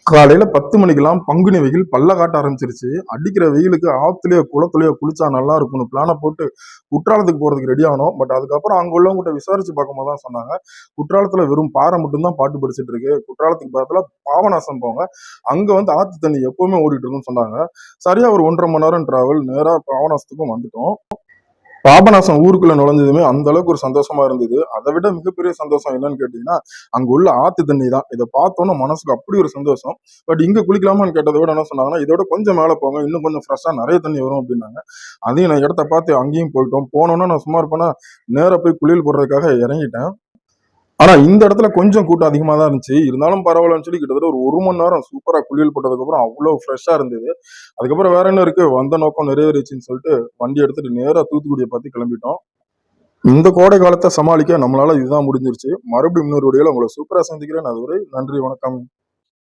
காலையில 10 மணிக்கெல்லாம் பங்குனி வெயில் பல்ல காட்ட ஆரம்பிச்சிருச்சு. அடிக்கிற வெயிலுக்கு ஆத்துலயோ, குளத்துலயோ குளிச்சா நல்லா இருக்கும்னு பிளான போட்டு குற்றாலத்துக்கு போறதுக்கு ரெடி ஆனோம். பட் அதுக்கப்புறம் அங்க உள்ளவங்ககிட்ட விசாரிச்சு பார்க்கும்போது தான் சொன்னாங்க, குற்றாலத்துல வெறும் பாறை மட்டும் தான் பாட்டு படிச்சுட்டு இருக்கு. குற்றாலத்துக்கு பக்கத்துல பாபநாசம் போங்க. அங்க வந்து ஆத்து தண்ணி எப்பவுமே ஓடிட்டு இருக்கும்னு சொன்னாங்க. சரியா ஒரு 1 1/2 மணி நேரம் டிராவல் நேரா பாபநாசத்துக்கும் வந்துட்டோம். பாபநாசம் ஊருக்குள்ள நுழைஞ்சதுமே அந்த அளவுக்கு ஒரு சந்தோஷமா இருந்தது. அதை விட மிகப்பெரிய சந்தோஷம் என்னன்னு கேட்டீங்கன்னா, அங்க உள்ள ஆத்து தண்ணி தான். இதை பார்த்தோன்னே மனசுக்கு அப்படி ஒரு சந்தோஷம். பட் இங்க குளிக்கலாமான்னு கேட்டதை விட என்ன சொன்னாங்கன்னா, இதோட கொஞ்சம் மேல போங்க. இன்னும் கொஞ்சம் ஃப்ரெஷ்ஷா நிறைய தண்ணி வரும் அப்படின்னாங்க. அதையும் நான் இடத்த பார்த்து அங்கேயும் போயிட்டோம். போனோன்னா நான் சும்மா இருப்பேன்னா, நேரா போய் குளியல் போடுறதுக்காக இறங்கிட்டேன். ஆனா இந்த இடத்துல கொஞ்சம் கூட்டம் அதிகமா தான் இருந்துச்சு. இருந்தாலும் பரவாயில்லன்னு சொல்லி கிட்டத்தட்ட ஒரு 1 மணி நேரம் சூப்பரா குளியல் போட்டதுக்கப்புறம் அவ்வளோ ஃப்ரெஷ்ஷா இருந்தது. அதுக்கப்புறம் வேற என்ன இருக்கு? வந்த நோக்கம் நிறைவேறிச்சுன்னு சொல்லிட்டு வண்டி எடுத்துட்டு நேரா தூத்துக்குடிய பார்த்து கிளம்பிட்டோம். இந்த கோடை காலத்த சமாளிக்க நம்மளால இதுதான் முடிஞ்சிருச்சு. மறுபடியும் இன்னொரு வீடியோல உங்கள சூப்பரா சந்திக்கிறேன். அதுவரை நன்றி, வணக்கம்.